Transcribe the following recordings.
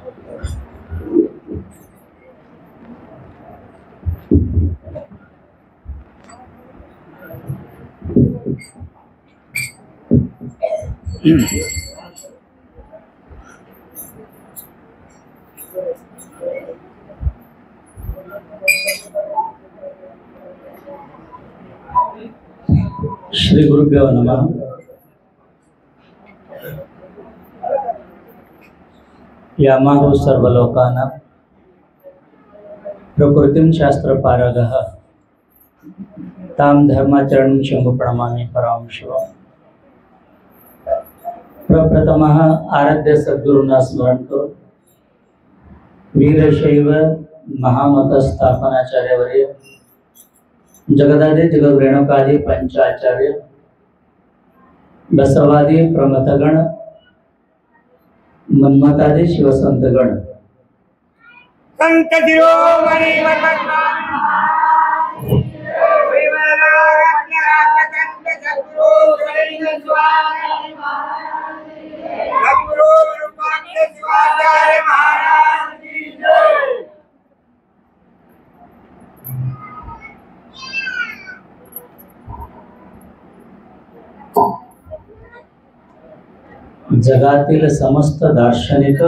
श्री गुरुभ्यो नमः। यामारो सर्वलोकानां प्रकृतिं शास्त्रपारगः तां धर्माचरणं शंभु प्रणमामि परम शिवम्। प्रप्रथमः आराध्य सद्गुरूंना स्मरण करून वीरशैव महामत स्थापनाचार्यवर्य जगदादि जगद रेणुकादि पंचाचार्य बसवादि प्रमथगण मन्मतादि शिवसंतगण संत शिरोमणी जगातील समस्त दार्शनिक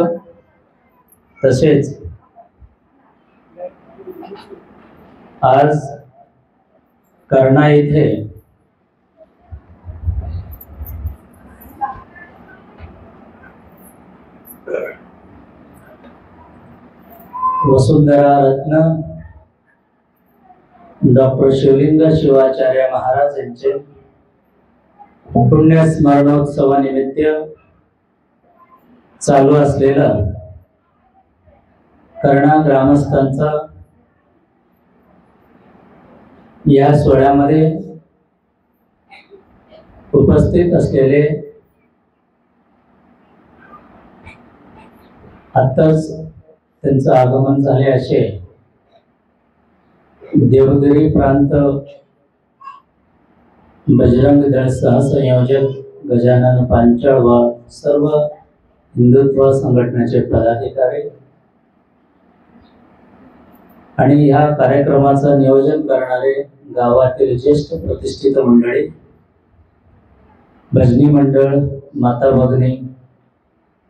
तसेच आज कर्णा येथे वसुंधरा रत्न डॉक्टर शिवलिंग शिवाचार्य महाराज यांचे पुण्य स्मरणोत्सवानिमित्त चालू असलेला कर्णा ग्रामस्थांचा या सोहळ्यामध्ये उपस्थित असलेले आत्ताच त्यांचं आगमन झाले असे देवगिरी प्रांत बजरंग दळ सहसंयोजक गजानन पांचाळ व सर्व हिंदुत्व संघटनेचे पदाधिकारी आणि या कार्यक्रमाचं नियोजन करणारे गावातील ज्येष्ठ प्रतिष्ठित मंडळी, भजनी मंडळ, माता भगिनी,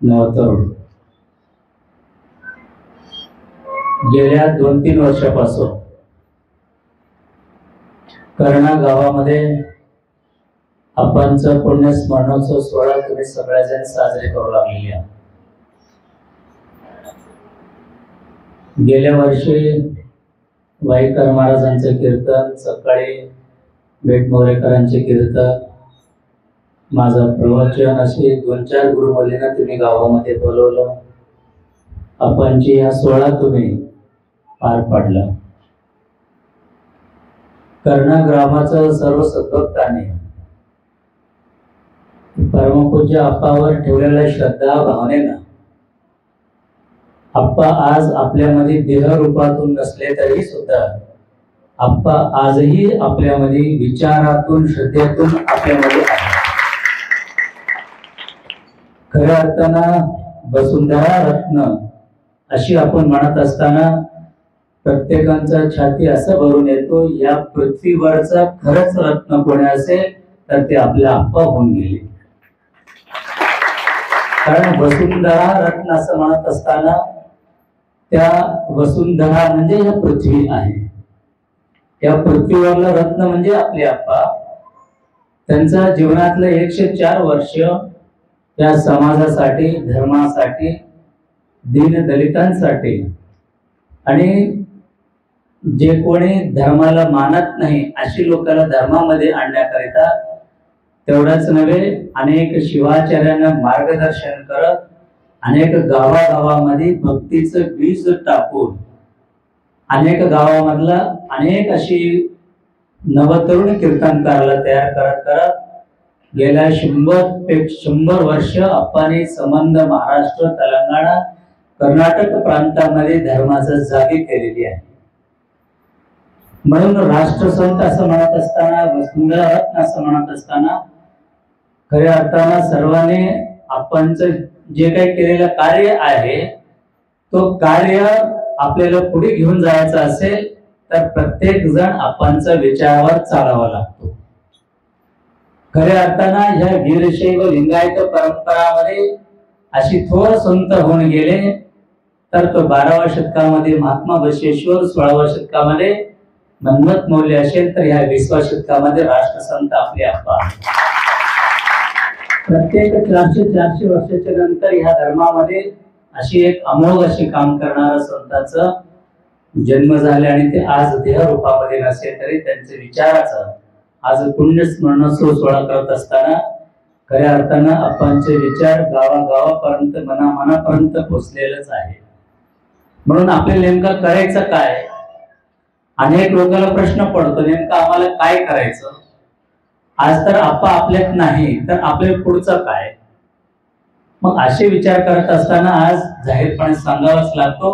नवतरुण, गेल्या 2-3 वर्षापासून कर्णा गावामध्ये आपणचं पुण्य स्मरणोत्सव सोहळा तुम्ही सगळेजण साजरे करू लागलेले आहात। गेल्या वर्षी वाईकर महाराजांचे कीर्तन, सकाळी बेटमोरेकरांचे कीर्तन, माझं प्रवचन, अशी 2-4 गुरुमुलींना तुम्ही गावामध्ये बोलवलं। आपणची हा सोहळा तुम्ही पार पाडला। कर्णा ग्रामाचं सर्व सद्भक्तांनी परमपूज्य आप्पावर ठेवलेल्या श्रद्धा भावनेनं आप्पा आज आपल्यामध्ये देह रूपातून नसले तरी सुद्धा आप्पा आजही आपल्यामध्ये विचारातून, श्रद्धेतून आपल्यामध्ये आहे। खऱ्या अर्थानं वसुंधरा रत्न अशी आपण म्हणत असताना प्रत्येकाचा छाती असं भरून येतो, या पृथ्वीवरचा खरंच रत्न कोणी असेल तर ते आपल्या आप्पा होऊन गेले। कारण वसुंधरा रत्न असं म्हणत असताना त्या वसुंधरा म्हणजे या पृथ्वी आहे, या पृथ्वीवरलं रत्न म्हणजे आपले आप्पा। त्यांचा जीवनातलं 104 वर्ष या समाजासाठी, धर्मासाठी, दीन दलितांसाठी आणि जे कोणी धर्माला मानत नाही अशी लोकांना धर्मामध्ये आणण्याकरिता, तेवढंच नव्हे अनेक शिवाचार्यांना मार्गदर्शन करत, अनेक गावागावामध्ये भक्तीचं बीज टाकून, अनेक गावामधला अनेक अशी नवतरुण कीर्तनकाराला तयार करत करत गेल्या 100 वर्ष आप्पांनी संबंध महाराष्ट्र, तेलंगणा, कर्नाटक प्रांतामध्ये धर्माचं जागी केलेली आहे। म्हणून राष्ट्रसंत असं म्हणत असताना, वसुंधरा रत्न असं म्हणत असताना खऱ्या अर्थानं सर्वांनी आपणचं जे काही केलेलं कार्य आहे तो कार्य आपल्याला पुढे घेऊन जायचं असेल तर प्रत्येक जण आपांचा विचारावर चालावा लागतो. खऱ्या अर्थानं ह्या वीरशैव लिंगायत परंपरामध्ये अशी थोर संत होऊन गेले तर तो 12व्या शतकामध्ये महात्मा बसवेश्वर, 16व्या शतकामध्ये मन्मथ मौल्य असेल तर ह्या 20व्या शतकामध्ये राष्ट्रसंत आपले आप्पा. प्रत्येक 400 वर्षाच्या नंतर ह्या धर्मामध्ये अशी एक अमोघ अशी काम करणारा संतांचा जन्म झाले आणि ते आज देह रूपामध्ये नसेल तरी त्यांचे विचाराचं आज पुण्य स्मरण सोहळा करत असताना खऱ्या अर्थानं आपांचे विचार गावागावापर्यंत मनामनापर्यंत पोचलेलंच आहे. म्हणून आपल्याला नेमकं करायचं काय? अनेक लोकांना प्रश्न पडतो नेमकं आम्हाला काय करायचं. आज तर आप्पा आपल्यात नाही तर आपल्या पुढचं काय. मग असे विचार करत असताना आज जाहीरपणे सांगावाच लागतो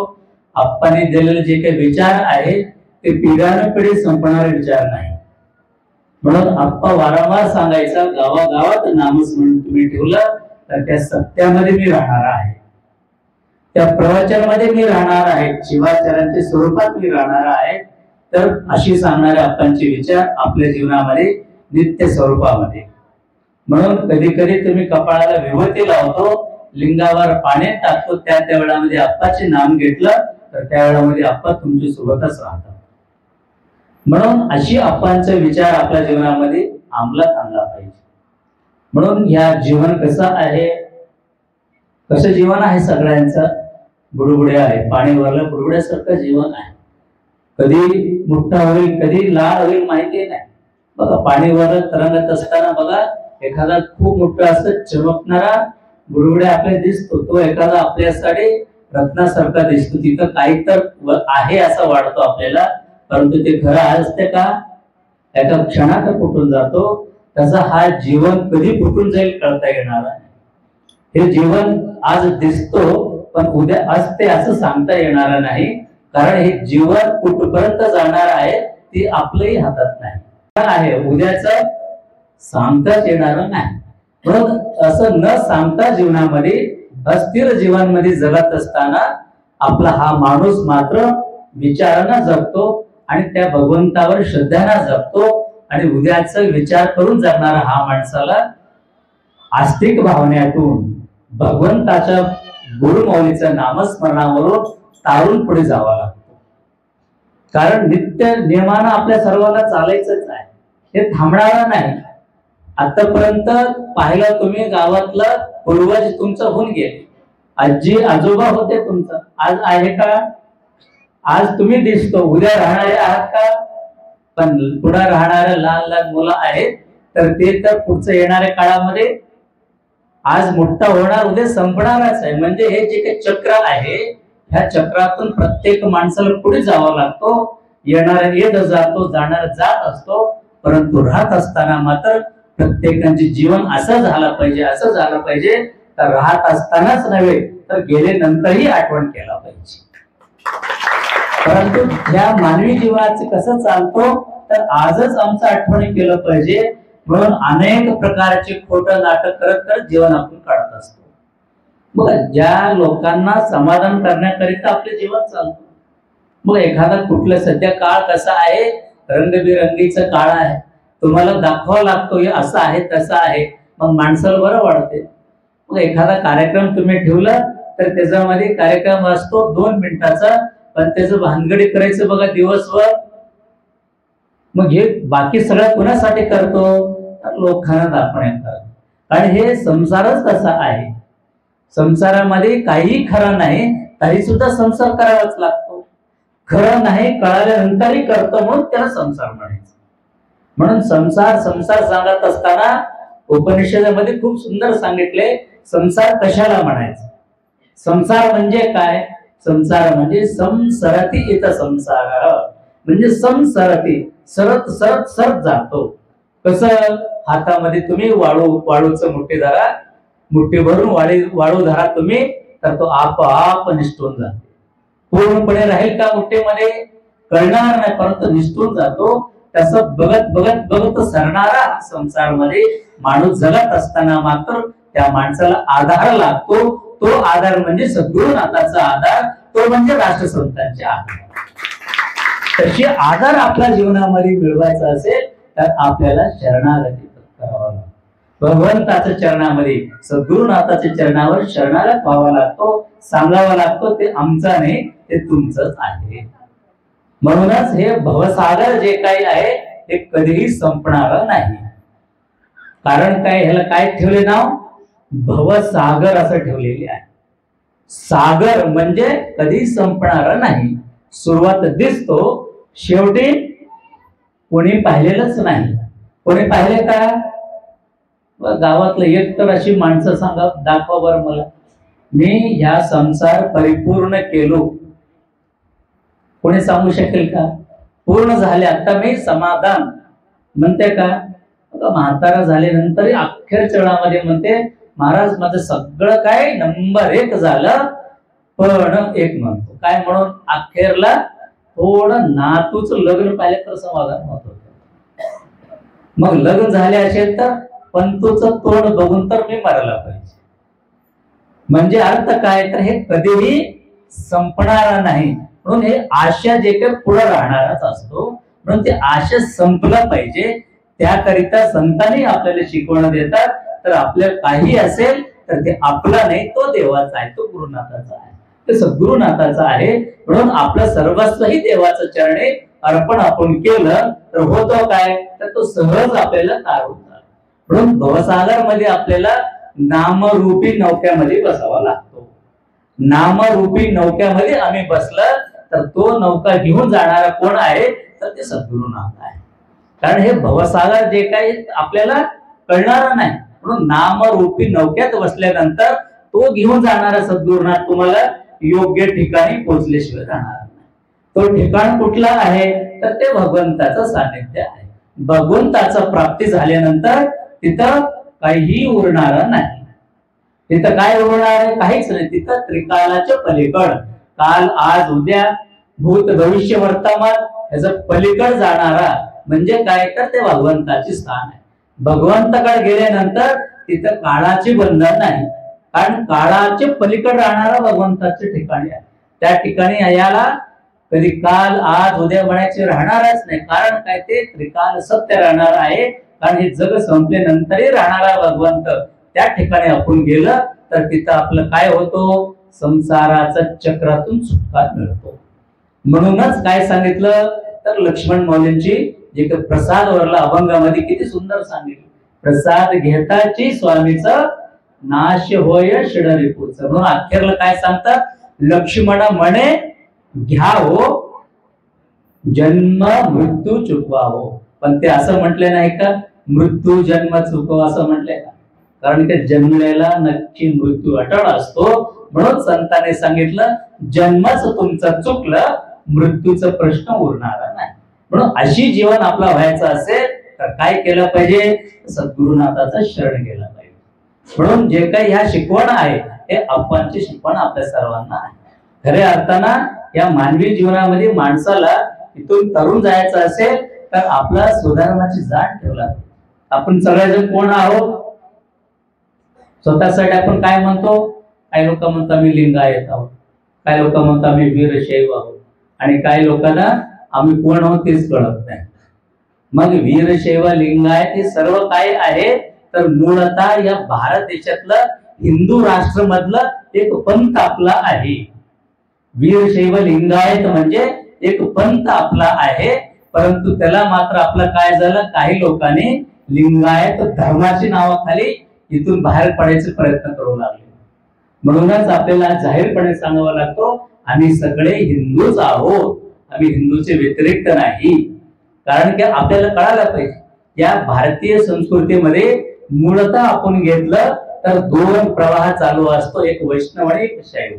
आप्पांनी दिलेले जे काही विचार आहे ते पिढ्यानपिढी संपणारे विचार नाही. म्हणून आप्पा वारंवार सांगायचा गावागावात नामस्मरण तुम्ही ठेवलं तर त्या सत्यामध्ये मी राहणार आहे, त्या प्रवचनामध्ये मी राहणार आहे, शिवाचारांच्या स्वरूपात मी राहणार आहे. तर अशी सांगणारे आप्पांचे विचार आपल्या जीवनामध्ये नित्य स्वरूपामध्ये. म्हणून कधी कधी तुम्ही कपाळाला विभूती लावतो, लिंगावर पाणी टाकतो, त्या वेळामध्ये आप्पाचे नाम घेतलं तर त्या वेळामध्ये आप्पा तुमच्या सोबतच राहतात. म्हणून अशी आप्पांचा विचार आपल्या जीवनामध्ये अंमलात आणला पाहिजे. म्हणून या जीवन कसं आहे, कसं जीवन आहे सगळ्यांचं बुडबुड्या आहे, पाणीवरलं बुडबुड्यासारखं जीवन आहे. कधी मोठा होईल कधी लहान होईल माहिती नाही. बघा पाणीवर तरंगत असताना बघा एखादा खूप मोठा असं चमकणारा बुडबुड्या आपल्याला दिसतो, तो एखादा आपल्यासाठी रत्नासारखा दिसतो. तिथं काही तर आहे असं वाटतो आपल्याला, परंतु ते खरं असते का? एका क्षणात फुटून जातो. तसा हा जीवन कधी फुटून जाईल कळता येणार नाही. हे जीवन आज दिसतो पण उद्या असते असं सांगता येणार नाही, कारण हे जीवन कुठपर्यंत जाणार आहे ती आपल्याही हातात नाही आहे, उद्याच सांगताच येणार नाही. म्हणून असं न सांगता जीवनामध्ये अस्थिर जीवनामध्ये जगत असताना आपला हा माणूस मात्र विचारानं जगतो आणि त्या भगवंतावर श्रद्धानं जगतो आणि उद्याचा विचार करून जगणारा हा माणसाला आस्तिक भावनेतून भगवंताच्या गुरुमौलीच्या नामस्मरणावरून तारून पुढे जावं लागतं. कारण नित्य नियमानं आपल्या सर्वांना चालायचंच आहे, हे थांबणार नाही. आतापर्यंत पाहिलं तुम्ही गावातलं पूर्वज तुमचं होऊन गेले, आजी आजोबा होते तुमचं, आज आहे का? आज तुम्ही दिसतो, उद्या राहणारे आहात का? पण पुढे राहणारे लहान लहान मुलं आहेत तर ते तर पुढचं येणाऱ्या काळामध्ये आज मोठा होणार उद्या संपणारच आहे. म्हणजे हे जे काही चक्र आहे ह्या चक्रातून प्रत्येक माणसाला पुढे जावं लागतो. येणारा येत जातो, जाणार जात असतो, परंतु राहत असताना मात्र प्रत्येकाचे जीवन असं झालं पाहिजे, असं झालं पाहिजे तर राहत असतानाच नव्हे तर गेले नंतरही आठवण केला पाहिजे. परंतु ह्या मानवी जीवनाचं कसं चालतो तर आजच आमचं आठवण केलं पाहिजे. म्हणून अनेक प्रकारचे खोटं नाटक करत करत जीवन आपण काढत असतो. मग ज्या लोकांना समाधान करण्याकरिता आपले जीवन चालतं, मग एखादा कुठलं सध्या काळ कसा आहे, रंगबिरंगीचा काळ आहे, तुम्हाला दाखवावं लागतो हे असं आहे तसं आहे, मग माणसाला बरं वाटते. मग एखादा कार्यक्रम तुम्ही ठेवला तर त्याच्यामध्ये कार्यक्रम असतो 2 मिनिटाचा, पण त्याचं भानगडी करायचं बघा दिवसभर. मग हे बाकी सगळं कुणासाठी करतो तर लोकांना दाखवण्याकरता. कारण हे संसारच तसा आहे, संसारामध्ये काही खरं नाही तरी सुद्धा संसार करावाच लागतो. खरं नाही कळाल्यानंतरही करतो म्हणून त्याला संसार म्हणायचं. म्हणून संसार संसार सांगत असताना उपनिषदामध्ये खूप सुंदर सांगितले संसार कशाला म्हणायचं. संसार म्हणजे काय? संसार म्हणजे संसरती इथं संसार म्हणजे संसरती, सरत सरत सरत जातो. कसं? हातामध्ये तुम्ही वाळूचं मुठ्ठी धरा, मुठ्ठी भरून वाळू धरा तुम्ही, तर तो आपोआप निष्ठून जातो. पूर्णपणे राहील का मुठ्ठीमध्ये कळणार नाही, परंतु निष्ठून जातो. तसं बघत बघत बघत सरणारा संसारामध्ये माणूस जगत असताना मात्र त्या माणसाला आधार लागतो. तो आधार म्हणजे सद्गुरुनाथाचा आधार, तो म्हणजे राष्ट्रसंतांचे आदर. तशी आदर आपल्या जीवनामध्ये मिळवायचा असेल तर आपल्याला शरणागती करावं लागतं. भगवंताच्या चरणामध्ये, सद्गुरुनाथाच्या चरणावर शरणागत व्हावा लागतो, सांगावा लागतो ते आमचा नाही, ते तुमचंच आहे. म्हणूनच हे भवसागर जे काही आहे ते कधीही संपणार नाही. कारण काय, ह्याला काय ठेवले नाव? भवसागर असं ठेवलेले आहे. सागर म्हणजे कधी संपणार नाही. सुरुवात दिसतो, शेवटी कोणी पाहिलेलंच नाही. कोणी पाहिले का? गावातलं एक तर अशी माणसं सांगा, दाखवा बरं मला. मी ह्या संसार परिपूर्ण केलो, कोणी सांगू शकेल का? पूर्ण झाले आता मी समाधान म्हणते का? म्हातारा झाल्यानंतर अखेर चरणामध्ये म्हणते, महाराज माझं सगळं काय नंबर 1 झालं, पण एक म्हणतो काय म्हणून अखेरला थोडं नातूच लग्न पाहिलं तर समाधान होत. मग लग्न झाले असेल तर पंतूचं तोंड बघून तर मी मरायला पाहिजे. म्हणजे अर्थ काय, तर हे कधीही संपणार नाही. म्हणून हे आशा जे काही पुढे राहणारच असतो. म्हणून ते आशा संपलं पाहिजे, त्याकरिता संतांनी आपल्याला शिकवण देतात. तर आपल्याला काही असेल तर ते आपला नाही, तो देवाचा आहे, तो गुरुनाथाचा आहे, ते सद्गुरुनाथाचा आहे. म्हणून आपलं सर्वस्व ही देवाचं चरणे अर्पण आपण केलं तर होतो काय, तर तो सहज आपल्याला तारून जातो. म्हणून भवसागर मध्ये आपल्याला नामरूपी नौक्यामध्ये बसावा लागतो. नामरूपी नौक्यामध्ये आम्ही बसलं तर तो नौका घेऊन जाणारा कोण आहे, तर ते सद्गुरुनाथ आहे. कारण हे भवसागर जे काही आपल्याला कळणार नाही. म्हणून नामरूपी नौक्यात बसल्यानंतर तो घेऊन जाणारा सद्गुरुनाथ तुम्हाला योग्य ठिकाणी पोहोचल्याशिवाय राहणार नाही. तो ठिकाण कुठला आहे, तर ते भगवंताचं सानिध्य आहे. भगवंताचं प्राप्ती झाल्यानंतर तिथं काहीही उरणार नाही. तिथं काय उरणार आहे? काहीच नाही. तिथं त्रिकालाच्या पलीकड, काल आज उद्या भूत भविष्य वर्तमान याचं पलीकड जाणारा म्हणजे काय, तर ते भगवंताचे स्थान आहे. भगवंताकडे गेल्यानंतर तिथं काळाचे बंधन नाही. कारण काळाचे पलीकड राहणारा भगवंताचे ठिकाणी आहे. त्या ठिकाणी याला कधी काल आज उद्या म्हणायचे राहणारच नाही. कारण काय, ते त्रिकाल सत्य राहणार आहे. कारण हे जग संपल्यानंतरही राहणारा भगवंत त्या ठिकाणी आपण गेलं तर तिथं आपलं काय होतो, संसाराचा चक्रातून सुटका मिळतो. म्हणूनच काय सांगितलं, तर लक्ष्मण माऊलींची जे प्रसाद वरला अभंगामध्ये किती सुंदर सांगितलं, प्रसाद घेताची स्वामीचा नाश होय षडरिपूच. म्हणून अखेरला काय सांगतात, लक्ष्मण म्हणे घ्यावो जन्म मृत्यू चुकवावो. पण ते असं म्हटले नाही का, मृत्यू जन्म चुकव असं म्हटले का? कारण ते जन्मलेला नक्की मृत्यू अटळ असतो. म्हणून संतांनी सांगितलं, जन्मच तुमचं चुकलं, मृत्यूचा प्रश्न उरणार नाही. म्हणून अशी जीवन आपला व्हायचं असेल तर काय केलं पाहिजे, सद्गुरुनाथाचा शरण गेला पाहिजे. म्हणून जे काही ह्या शिकवण आहे हे अप्पांची शिकवण आपल्या सर्वांना आहे. खऱ्या अर्थानं या मानवी जीवनामध्ये माणसाला इथून तरुण जायचं असेल तर आपला सुधारणाची जाण ठेवला. आपण सगळेजण कोण आहोत, स्वतःसाठी आपण काय म्हणतो, काही लोक म्हणतात आम्ही लिंगायत आहोत, काही लोक म्हणतात आम्ही वीरशैव आहोत, आणि काही लोकांना आम्ही कोण आहोत तेच कळत नाही. मग वीरशैव लिंगायत हे सर्व काय आहे, तर मूळतः या भारत देशातलं हिंदू राष्ट्र मधलं एक पंथ आपला आहे. वीरशैव लिंगायत म्हणजे एक पंथ आपला आहे. परंतु त्याला मात्र आपलं काय झालं, काही लोकांनी लिंगायत धर्माच्या नावाखाली इथून बाहेर पडायचे प्रयत्न करू लागले. म्हणूनच आपल्याला जाहीरपणे सांगावं लागतो, आम्ही सगळे हिंदूच आहोत, आम्ही हिंदूचे व्यतिरिक्त नाही. कारण की आपल्याला कळायला पाहिजे या भारतीय संस्कृतीमध्ये मूळतः आपण घेतलं तर 2 प्रवाह चालू असतो, एक वैष्णव आणि एक शैव.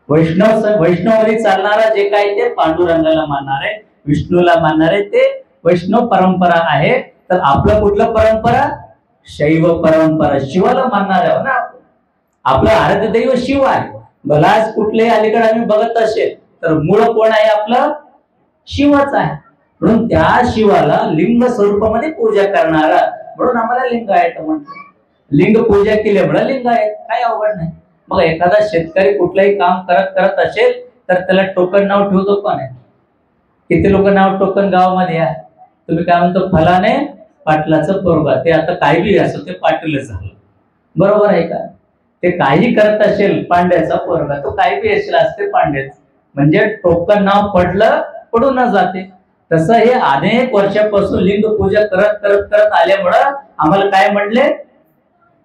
वैष्णवमध्ये चालणारा जे काही ते पांडुरंगाला मानणारे, विष्णूला मानणारे ते वैष्णव परंपरा आहे. तर आपलं कुठलं परंपरा, शैव परंपरा, शिवाला मानणार आहे ना. आपलं आराध्य दैव शिव आहे. भलाच कुठले अलीकडे आम्ही बघत असेल तर मूळ कोण आहे, आपलं शिवच आहे. म्हणून त्या शिवाला लिंग स्वरूपामध्ये पूजा करणारा, म्हणून आम्हाला लिंगायत म्हणतात. लिंग पूजा केल्यामुळे लिंगायत, काय अवघड नाही. मग एखादा शेतकरी कुठलंही काम करत असेल तर त्याला टोकन नाव ठेवतो कोण आहे? किती लोक नाव टोकन गावामध्ये आहे? तुम्ही काय म्हणतो, फलाने पाटलाचं पोरगा, ते आता काही बी असो ते पाटीलच झालं, बरोबर आहे का? ते काही करत असेल पांड्याचा पोरगा, तो काही बी असेल असते पांड्याच, म्हणजे टोकन नाव पडलं पडून जाते. तसं हे अनेक वर्षापासून लिंग पूजा करत करत करत आल्यामुळं आम्हाला काय म्हणले,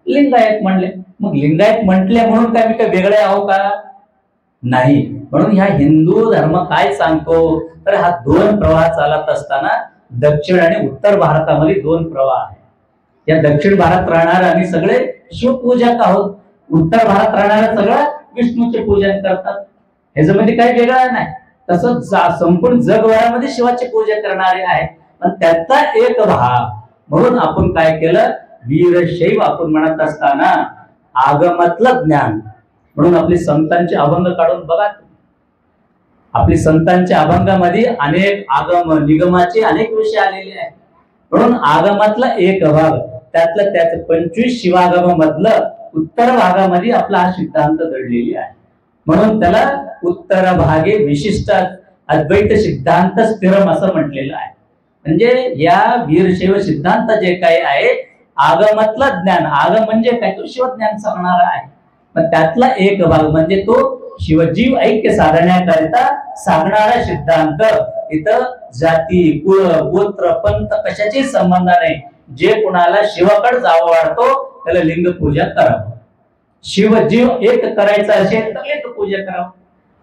लिंगायत म्हणले. मग लिंगायत म्हटले म्हणून काय मी काय वेगळे आहो का? नाही. म्हणून ह्या हिंदू धर्म काय सांगतो, तर हा दोन प्रवाह चालत असताना दक्षिण आणि उत्तर भारतामध्ये दोन प्रवाह आहेत. या दक्षिण भारत राहणारे आम्ही सगळे शिवपूजक आहोत, उत्तर भारत राहणारे सगळं विष्णूचे पूजन करतात. ह्याच्यामध्ये काही वेगळं नाही. तसंच संपूर्ण जगभरामध्ये शिवाची पूजा करणारे आहेत, पण त्याचा एक भाग म्हणून आपण काय केलं, वीरशैव आपण म्हणत असताना आगमातलं ज्ञान म्हणून आपली संतांचे अभंग काढून बघा. आपली संतांच्या अभंगामध्ये अनेक आगम निगमाचे अनेक विषय आलेले आहेत. म्हणून आगमातला एक भाग, त्यातलं त्यात 25 शिवागम मधलं उत्तर भागामध्ये आपला हा सिद्धांत दडलेली आहे. म्हणून त्याला उत्तर भागे विशिष्ट अद्वैत सिद्धांत स्थिरम असं म्हटलेलं आहे. म्हणजे या वीरशैव सिद्धांत जे काही आहे, आगमातला ज्ञान, आगम म्हणजे काय, तो शिवज्ञान सांगणारा आहे. पण त्यातला एक भाग म्हणजे तो शिवजीव ऐक्य साधण्याकरिता सांगणारा सिद्धांत. इथं जाती कुळ गोत्र पंथ कशाची संबंध नाही. जे कुणाला शिवाकडे जावं वाटतो त्याला लिंग पूजा करावं. शिवजीव एक करायचा असेल तर एक पूजा करावं.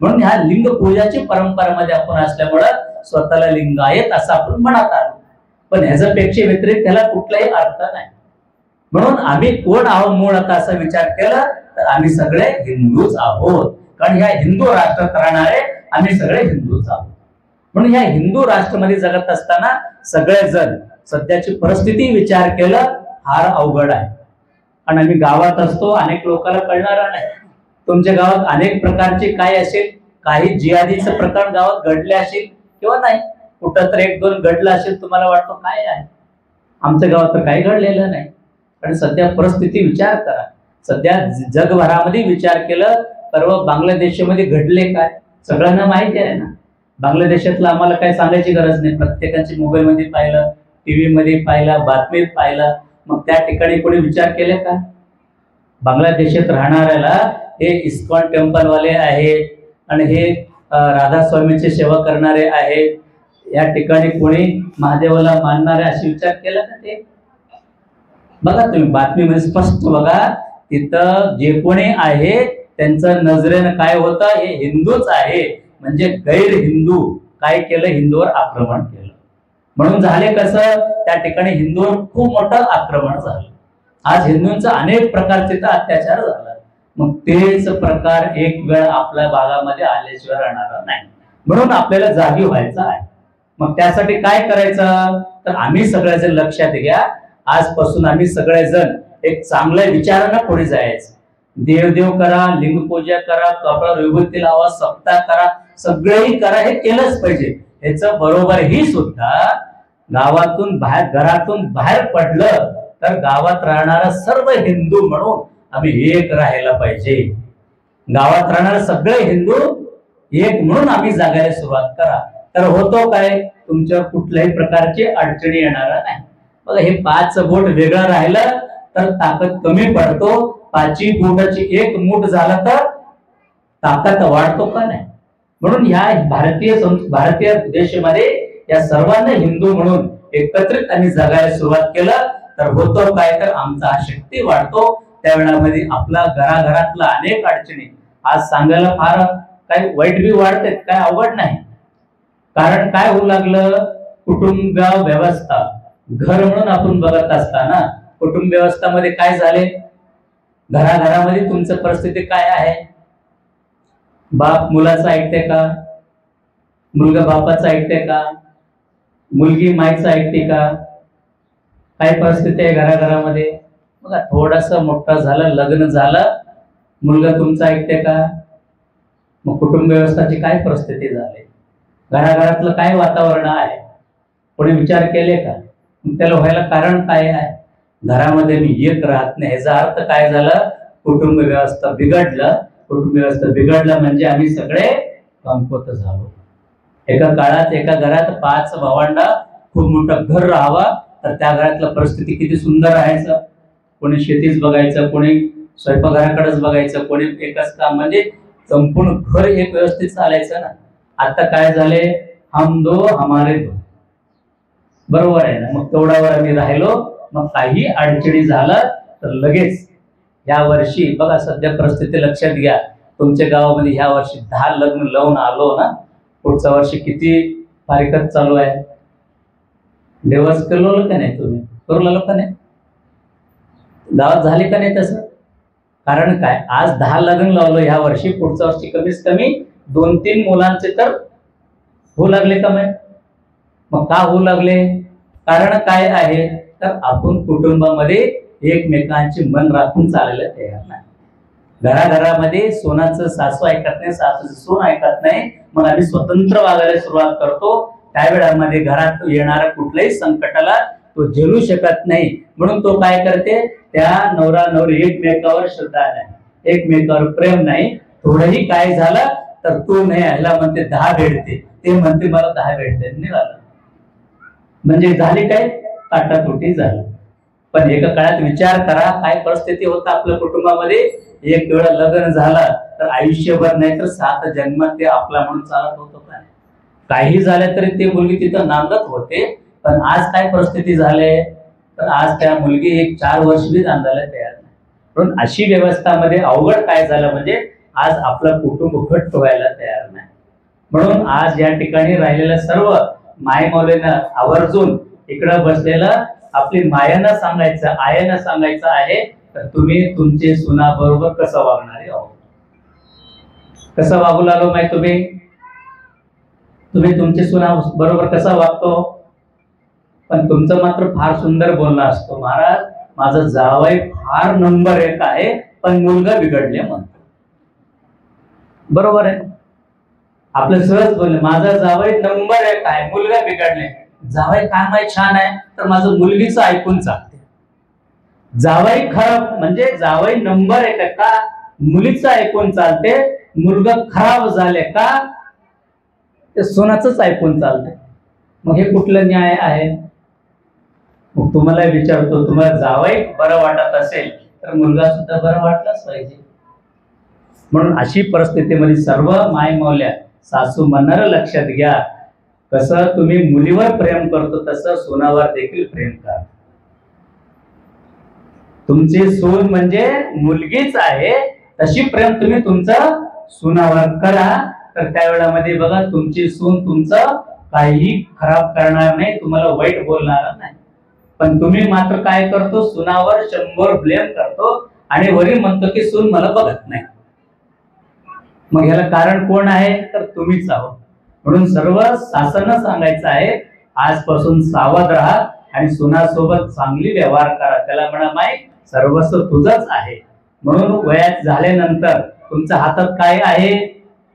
म्हणून ह्या लिंग पूजाची परंपरेमध्ये आपण असल्यामुळं स्वतःला लिंगायत असं आपण म्हणत आलो. पण ह्याच्यापेक्षा व्यतिरिक्त त्याला कुठलाही अर्थ नाही. म्हणून आम्ही कोण आहोत मूळ, आता असा विचार केला तर आम्ही सगळे हिंदूच आहोत. कारण ह्या हिंदू राष्ट्रात राहणारे आम्ही सगळे हिंदूच आहोत. म्हणून ह्या हिंदू राष्ट्रामध्ये जगत असताना सगळेजण सध्याची परिस्थिती विचार केला फार अवघड आहे. आणि आम्ही गावात असतो, अनेक लोकांना कळणार नाही. तुमच्या गावात अनेक प्रकारचे काय असेल, काही जिहादीचे प्रकार गावात घडले असेल किंवा नाही, कुठं तर एक दोन घडलं असेल, तुम्हाला वाटतं काय आहे. आमच्या गावात तर काही घडलेलं नाही. आणि सध्या परिस्थिती विचार करा, सध्या जगभरामध्ये विचार केलं, परवा बांगलादेशमध्ये घडले काय सगळ्यांना माहिती आहे ना. बांगलादेशातलं आम्हाला काय सांगायची गरज नाही, प्रत्येकाची मोबाईल मध्ये पाहिलं, टीव्ही मध्ये पाहिलं, बातमीत पाहिलं. मग त्या ठिकाणी कोणी विचार केले का? बांगलादेशात राहणाऱ्याला हे इस्कॉन टेम्पलवाले आहेत आणि हे राधास्वामीची सेवा करणारे आहेत, या ठिकाणी कोणी महादेवाला मानणारे असे विचार केला का? ते बघा तुम्ही बातमीमध्ये स्पष्ट बघा, तिथं जे कोणी आहे त्यांचं नजरेनं काय होतं, हे हिंदूच आहे म्हणजे गैर हिंदू काय केलं, हिंदूवर आक्रमण केलं. म्हणून झाले कसं, त्या ठिकाणी हिंदूवर खूप मोठं आक्रमण झालं. आज हिंदूंचा अनेक प्रकारचे अत्याचार झाला. मग तेच प्रकार एक वेळ आपल्या भागामध्ये आल्याशिवाय राहणार नाही. म्हणून आपल्याला जागी व्हायचं आहे. मग त्यासाठी काय करायचं, तर आम्ही सगळ्याजण लक्षात घ्या, आजपासून आम्ही सगळेजण एक चांगल्या विचारानं पुढे जायचं. देवदेव करा, लिंगपूजा करा, कपडा विभूती लावा, सप्ताह करा, सगळेही करा, हे केलंच पाहिजे. ह्याचं बरोबर ही सुद्धा गावातून बाहेर, घरातून बाहेर पडलं तर गावात राहणारा सर्व हिंदू म्हणून आम्ही एक राहायला पाहिजे. गावात राहणारे सगळे हिंदू एक म्हणून आम्ही जगायला सुरुवात करा. तर होतो काय, तुमच्यावर कुठल्याही प्रकारची अडचणी येणार नाही. बघा, हे 5 बोट वेगळं राहिलं तर ताकद कमी पडतो. 5 बोटाची एक मूठ झालं तर ताकद वाढतो का नाही. म्हणून ह्या भारतीय देशामध्ये या सर्वांना हिंदू म्हणून एकत्रित आणि जगायला सुरुवात केलं तर होतो काय, तर आमचा शक्ती वाढतो. त्यावेळामध्ये आपला घराघरातला अनेक अडचणी आज सांगायला फार काही वाईट बी वाढते, काय अवघड नाही. कारण काय होऊ लागलं, कुटुंब व्यवस्था, घर म्हणून आपण बघत असताना कुटुंब व्यवस्थामध्ये काय झाले, घराघरामध्ये तुमचं परिस्थिती काय आहे. बाप मुलाचं ऐकते का, मुलगा बापाचं ऐकते का, मुलगी माईचं ऐकते का, काय परिस्थिती आहे घराघरामध्ये. बघा, थोडस मोठं झालं, लग्न झालं, मुलगा तुमचं ऐकते का. मग कुटुंब व्यवस्थाची काय परिस्थिती झाली, घराघरातलं काय वातावरण आहे, कोणी विचार केले का. त्याला व्हायला कारण काय आहे, घरामध्ये मी एक राहत नाही. ह्याचा अर्थ काय झालं, कुटुंब व्यवस्था बिघडलं. कुटुंब व्यवस्था बिघडलं म्हणजे आम्ही सगळे कमकुवत झालो. एका काळात एका घरात 5 भावंड, खूप मोठं घर राहावा, तर त्या घरातलं परिस्थिती किती सुंदर राहायचं. कोणी शेतीच बघायचं, कोणी स्वयंपाकघराकडेच बघायचं, कोणी एकच काम, म्हणजे संपूर्ण घर एक व्यवस्थित चालायचं ना. आता काय झाले, हम दो हमारे दो. बरोबर आहे ना. मग तेवढ्यावर आम्ही राहिलो. मग काही अडचणी झालं तर लगेच या वर्षी बघा, सध्या परिस्थिती लक्षात घ्या. तुमच्या गावामध्ये ह्या वर्षी 10 लग्न लावून आलो ना, पुढच्या वर्षी किती तारीखच चालू आहे. डिवोर्स केलो का नाही, तुम्ही करू लागलो का नाही, गावात झाले का नाही तसं. कारण काय, आज 10 लग्न लावलं ह्या वर्षी, पुढच्या वर्षी कमीत कमी 2-3 मुलांचे तर होऊ लागले का नाही. मग का होऊ लागले, कारण काय आहे, तर आपण कुटुंबामध्ये एकमेकांचे मन राखून चालायला तयार नाही. घराघरामध्ये सोनाचं सासू ऐकत नाही, सासूचं सोन ऐकत नाही. मग आम्ही स्वतंत्र वागायला सुरुवात करतो. त्यावेळामध्ये घरात येणाऱ्या कुठल्याही संकटाला तो झेलू शकत नाही. म्हणून तो काय करते, त्या नवरा नवरी एकमेकावर श्रद्धा नाही, एकमेकावर प्रेम नाही. थोडंही काय झालं तर तो नाही, ह्याला म्हणते 10 भेटते, ते म्हणते मला 10 भेटते, निघालं. म्हणजे झाली काय, ताटातुटी झाली. पण एका काळात विचार करा, काय परिस्थिती होता आपल्या कुटुंबामध्ये. एक वेळा लग्न झालं तर आयुष्यभर नाही तर 7 जन्म ते आपला म्हणून चालत होतं. काय काही झालं तरी ते मुलगी तिथं नांदत होते. पण आज काय परिस्थिती झाली, तर आज त्या मुलगी 4 वर्ष बी नांदायला तयार नाही. म्हणून अशी व्यवस्थामध्ये अवघड काय झालं, म्हणजे आज आपलं कुटुंब घट्ट व्हायला तयार नाही. म्हणून आज या ठिकाणी राहिलेलं सर्व मायमौलीनं आवर्जून इकडं बसलेलं आपली मायानं सांगायचं, आयानं सांगायचं आहे, तर तुम्ही तुमचे सुनाबरोबर कसं वागणारे आहोत, कसं वागू लागलो माहिती. तुम्ही तुमचे सुना बरोबर कसा वागतो. पण तुमचं मात्र फार सुंदर बोलणं असतो, महाराज माझा जावई फार नंबर 1 आहे, पण मुलगा बिघडले म्हणतो. बरोबर आहे, आपलं सहज बोलले, माझा जावई नंबर 1 आहे, मुलगा बिघडले. जावई काय माहिती छान आहे, तर माझं मुलगीचं ऐकून चालते. जावई खराब म्हणजे जावई नंबर 1 आहे का, मुलीचं ऐकून चालते. मुलगा खराब झाले का, ते सोनाचंच ऐकून चालते. मग हे कुठलं न्याय आहे. मग तुम्हाला विचारतो, तुम्हाला जावई बरं वाटत असेल तर मुलगा सुद्धा बरं वाटलाच पाहिजे. म्हणून अशी परिस्थितीमध्ये सर्व मायमौल्या सासू म्हणणार लक्षात घ्या, कसं तुम्ही मुलीवर प्रेम करतो तसं सोनावर देखील प्रेम करा. तुमची सून म्हणजे मुलगीच आहे, तशी प्रेम तुम्ही तुमचं सुनावर करा. तर त्यावेळामध्ये बघा, तुमची सून तुमचं काही खराब करणार नाही, तुम्हाला वाईट बोलणार नाही. पण तुम्ही मात्र काय करतो, सुनावर 100 ब्लेम करतो आणि वरी म्हणतो की सून मला बघत नाही. मग ह्याला कारण कोण आहे, तर तुम्हीच आहोत. म्हणून सर्व सासनं सांगायचं आहे, आजपासून सावध राहा आणि सुनासोबत चांगली व्यवहार करा. त्याला म्हणा माय सर्वस्व तुझंच आहे. म्हणून वयात झाल्यानंतर तुमच्या हातात काय आहे,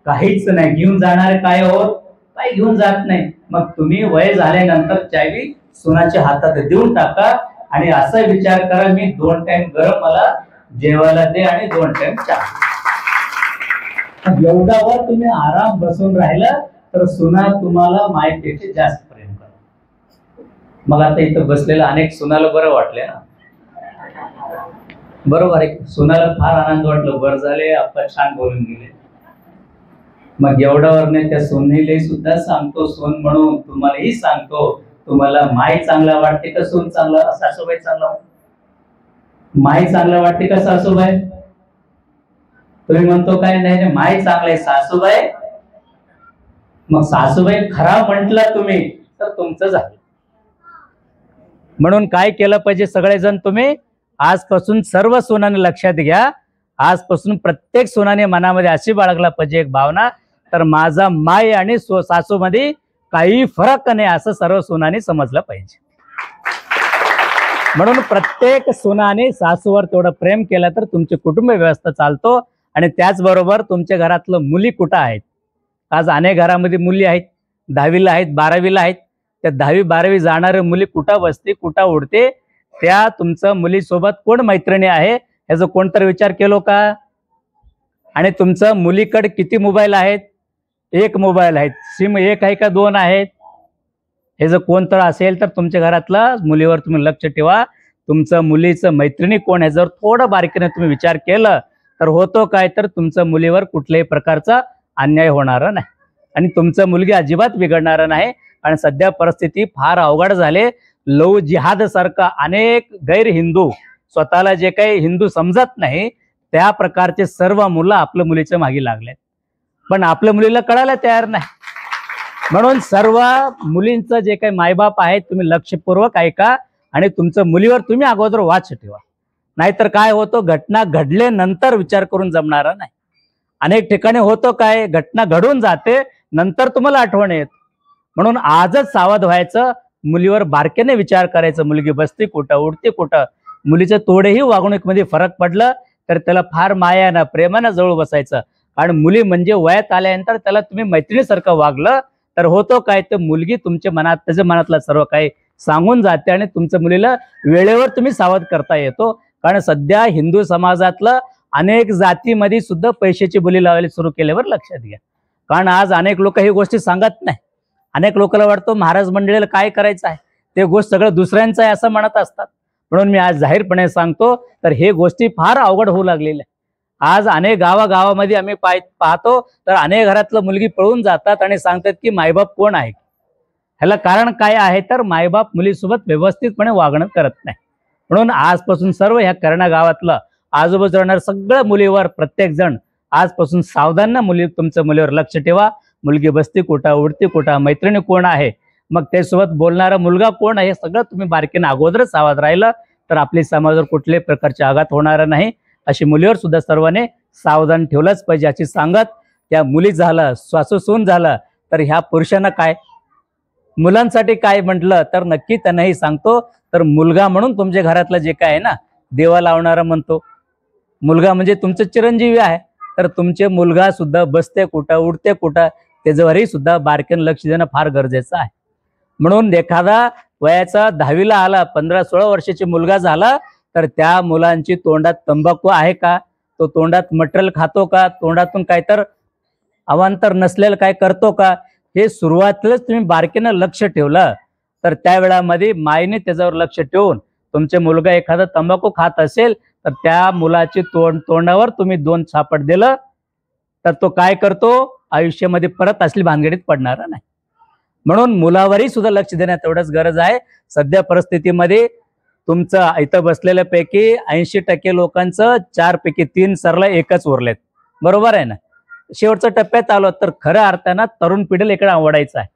काहीच नाही. घेऊन जाणारे काय होत, काही घेऊन जात नाही. मग तुम्ही वय झाल्यानंतर चावी सुनाच्या हातात देऊन टाका आणि असा विचार करा, मी 2 टाइम गरम मला जेवायला दे आणि 2 टाइम चहा. एवढ्यावर तुम्ही आराम बसून राहिला तर सुना तुम्हाला मायपेक्षा जास्त प्रेम करा. मग आता इथं बसलेलं अनेक सुनाला बरं वाटले ना, बरोबर आहे. सुनाला फार आनंद वाटलं, बरं झाले आपण छान बोलून गेले. मग एवढ्यावर नाही त्या सुनेला सुद्धा सांगतो, सून म्हणून तुम्हालाही सांगतो, तुम्हाला माय चांगला वाटते का सून चांगला, सासूबाई चांगला, माय चांगला वाटते का सासूबाई. तुम्ही म्हणतो काय, नाही माय चांगलाय सासूबाई. मग सासूबाई खराब म्हटलं तुम्ही तर तुमचं झालं. म्हणून काय केलं पाहिजे, सगळेजण तुम्ही आजपासून सर्व सुनाने लक्षात घ्या, आजपासून प्रत्येक सुनाने मनामध्ये अशी बाळगला पाहिजे एक भावना, तर माझा माय आणि सासूमध्ये काही फरक नाही, असं सर्व सुनाने समजलं पाहिजे. म्हणून प्रत्येक सुनाने सासूवर तेवढं प्रेम केलं तर तुमची कुटुंब व्यवस्था चालतो. आणि त्याचबरोबर तुमच्या घरातलं मुली कुठं आहेत. आज अनेक घरामध्ये मुली आहेत, 10वीला आहेत, 12वीला आहेत. त्या 10वी 12वी जाणारे मुली कुठं बसते, कुठं उडते, त्या तुमचं मुलीसोबत कोण मैत्रिणी आहे याचा कोणतरी विचार केलो का. आणि तुमचं मुलीकडे किती मोबाईल आहेत, एक मोबाईल आहे, सिम एक आहे का दोन आहेत? हे जर कोण तर असेल तर तुमच्या घरातलं मुलीवर तुम्ही लक्ष ठेवा. तुमचं मुलीचं मैत्रिणी कोण आहे, जर थोडं बारकीने तुम्ही विचार केलं तर होतो काय, तर तुमचं मुलीवर कुठल्याही प्रकारचा अन्याय होणार नाही आणि तुमचं मुलगी अजिबात बिघडणार नाही. आणि सध्या परिस्थिती फार अवघड झाले. लव जिहाद सारखा अनेक गैर हिंदू, स्वतःला जे काही हिंदू समजत नाही त्या प्रकारचे सर्व मुलं आपल्या मुलीच्या मागे लागलेत, पण आपल्या मुलीला कळायला तयार नाही. म्हणून सर्व मुलींचं जे काही मायबाप आहेत तुम्ही लक्षपूर्वक ऐका आणि तुमचं मुलीवर तुम्ही अगोदर वाच ठेवा. नाहीतर काय होतं, घटना घडल्यानंतर विचार करून जमणार नाही. अनेक ठिकाणी होतं काय, घटना घडून जाते नंतर तुम्हाला आठवण येत. म्हणून आजच सावध व्हायचं, मुलीवर बारकेने विचार करायचं. मुलगी बसते कुठं, उडते कुठं, मुलीचं थोडेही वागणुकीमध्ये फरक पडलं तर त्याला फार मायानं प्रेमानं जवळ बसायचं. कारण मुली म्हणजे वयात आल्यानंतर त्याला तुम्ही मैत्रिणीसारखं वागलं तर होतो काय, तर मुलगी तुमच्या मनात त्याच्या मनातलं सर्व काही सांगून जाते आणि तुमच्या मुलीला वेळेवर तुम्ही सावध करता येतो. कारण सध्या हिंदू समाजातलं अनेक जातीमध्ये सुद्धा पैशाची बोली लावायला सुरू केल्यावर लक्षात घ्या. कारण आज अनेक लोक ही गोष्टी सांगत नाही. अनेक लोकांना वाटतं महाराज मंडळीला काय करायचं आहे, ते गोष्ट सगळं दुसऱ्यांचं आहे असं म्हणत असतात. म्हणून मी आज जाहीरपणे सांगतो, तर हे गोष्टी फार अवघड होऊ लागलेल्या. आज अनेक गावागावामध्ये आम्ही पाहतो तर अनेक घरातलं मुलगी पळून जातात आणि सांगतात की मायबाप कोण आहे. ह्याला कारण काय आहे, तर मायबाप मुलीसोबत व्यवस्थितपणे वागणं करत नाही. म्हणून आजपासून सर्व ह्या करणा गावातलं आजूबाजूला राहणार सगळ्या मुलीवर प्रत्येक जण आजपासून सावधान, मुली तुमच्या मुलीवर लक्ष ठेवा. मुलगी बसती कुठं, उडती कुठं, मैत्रिणी कोण आहे, मग त्यासोबत बोलणारा मुलगा कोण आहे, सगळं तुम्ही बारकीनं अगोदरच सावध राहिलं तर आपली समाजावर कुठल्याही प्रकारचे आघात होणार नाही. अशी मुलीवर सुद्धा सर्वांनी सावधान ठेवलंच पाहिजे अशी सांगत, त्या मुली झालं, सासूसून झालं तर ह्या पुरुषांना काय, मुलांसाठी काय म्हटलं तर नक्की त्यांनाही सांगतो, तर मुलगा म्हणून तुमच्या घरातलं जे काय आहे ना, देवा लावणारा म्हणतो. मुलगा म्हणजे तुमचं चिरंजीवी आहे, तर तुमचे मुलगा सुद्धा बसते कुठं, उडते कुठं, त्याच्यावरही सुद्धा बारकेनं लक्ष देणं फार गरजेचं आहे. म्हणून एखादा वयाचा 10वीला आला, 15-16 वर्षाची मुलगा झाला तर त्या मुलांची तोंडात तंबाखू आहे का, तो तोंडात मटेरियल खातो का, तोंडातून काय तर अवांतर नसलेलं काय करतो का, हे सुरुवातीलाच तुम्ही बारकेनं लक्ष ठेवलं तर त्या वेळामध्ये मायने त्याच्यावर लक्ष ठेवून, तुमचे मुलगा एखादा तंबाखू खात असेल तर त्या मुलाची तोंडावर तुम्ही 2 छापट दिलं तर तो काय करतो, आयुष्यामध्ये परत असली भानगडीत पडणार नाही. म्हणून मुलावरही सुद्धा लक्ष देण्यात तेवढंच गरज आहे. सध्या परिस्थितीमध्ये तुमचं इथं बसलेल्यापैकी 80% लोकांचं 4 पैकी 3 सरला एकच उरलेत, बरोबर आहे ना. शेवटच्या टप्प्यात आलो तर खऱ्या अर्थानं तरुण पिढीला इकडे आवडायचं आहे.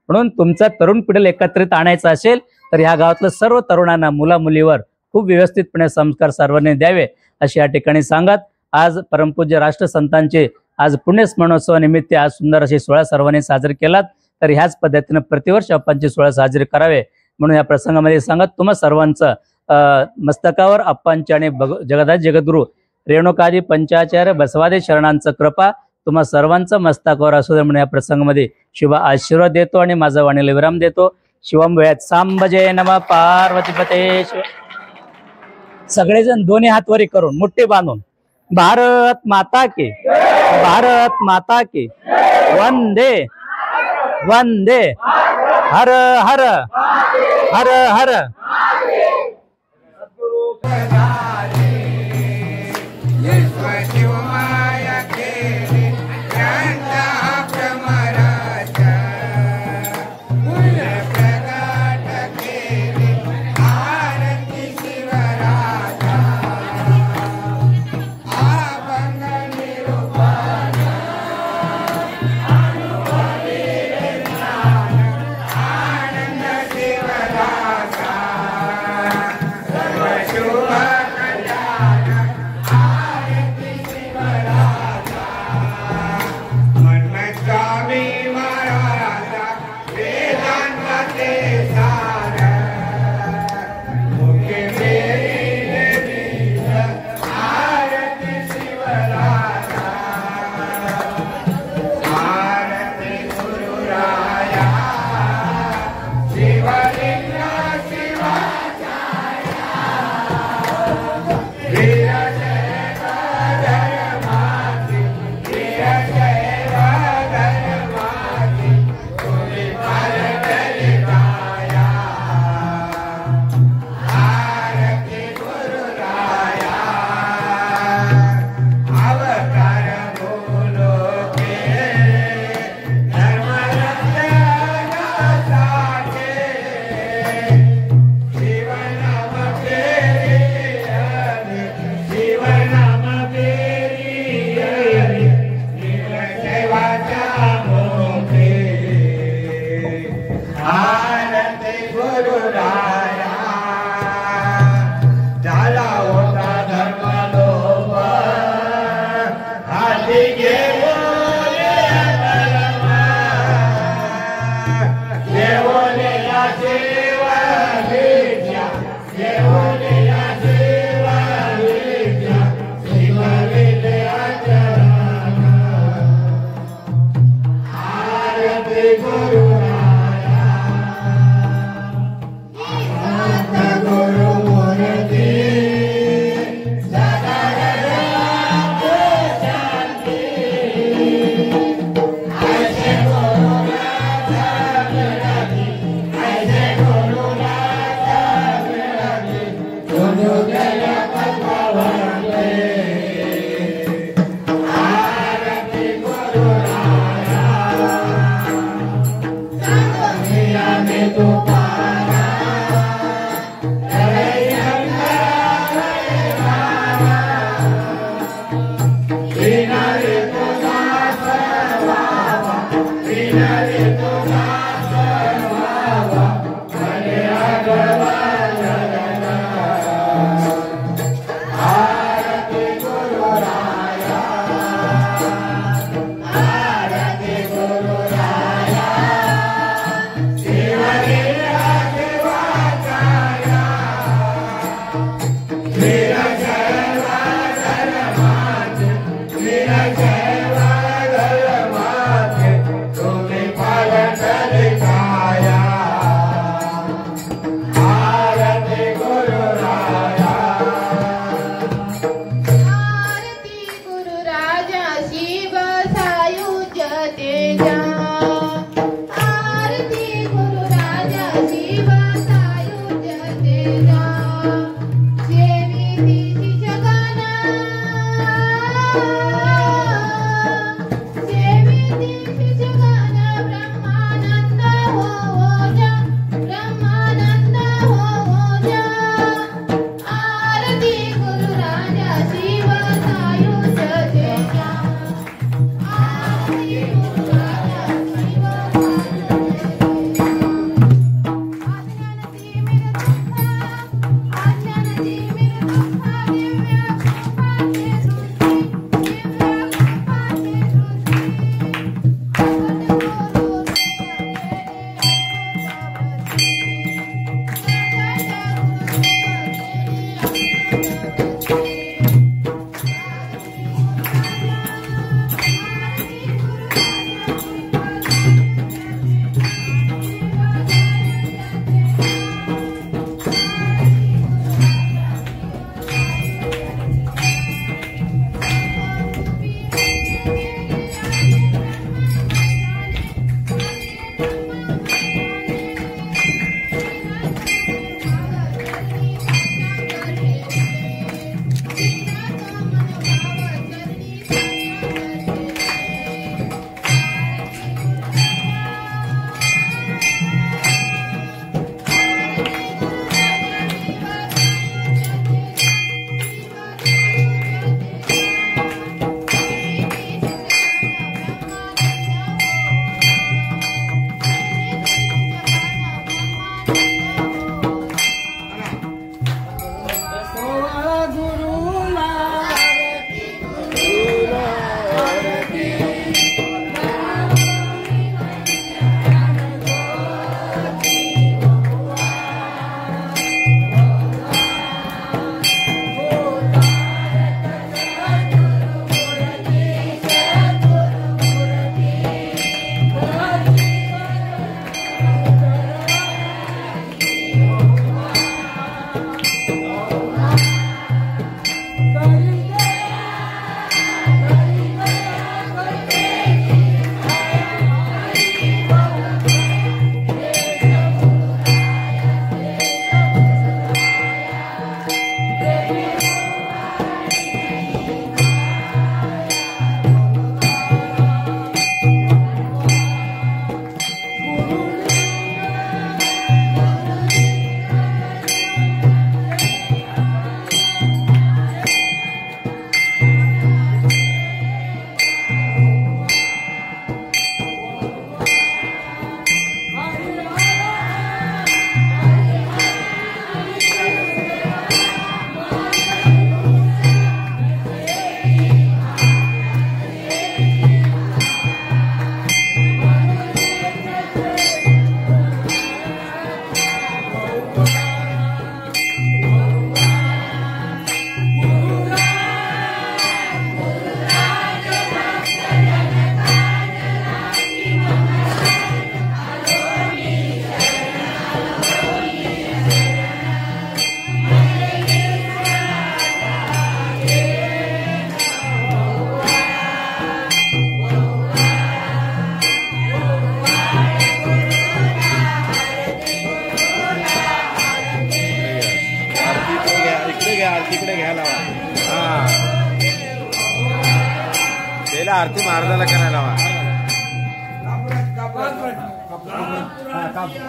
म्हणून तुमचा तरुण पिढीला एकत्रित आणायचं असेल तर ह्या गावातलं सर्व तरुणांना मुला मुलीवर खूप व्यवस्थितपणे संस्कार सर्वांनी द्यावे अशी या ठिकाणी सांगत, आज परमपूज्य राष्ट्रसंतांचे आज पुण्यस्मरणोत्सवानिमित्त आज सुंदर अशी सोहळा सर्वांनी साजरी केलात. तर ह्याच पद्धतीने प्रतिवर्ष अप्पांची सोहळा साजरी करावे म्हणून या प्रसंगामध्ये सांगत, तुम्हा सर्वांचं मस्तकावर अप्पांचे आणि जगदाज जगद्गुरु रेणुकाजी पंचाचार्य बसवादी शरणांचं कृपा तुम्हा सर्वांचं मस्तकावर असू दे म्हणून या प्रसंगामध्ये शुभ आशीर्वाद देतो आणि माझा वाणीला विराम देतो. शिवम वेळात सांबजय नमः पार्वतीपते शिव. सगळेजण दोन्ही हात वरी करून मुठ्ठी बांधून भारत माता की, भारत माता की, वंदे वंदे, हर हर हर हर. आरती महाराजाला करायला हवा. कापूर.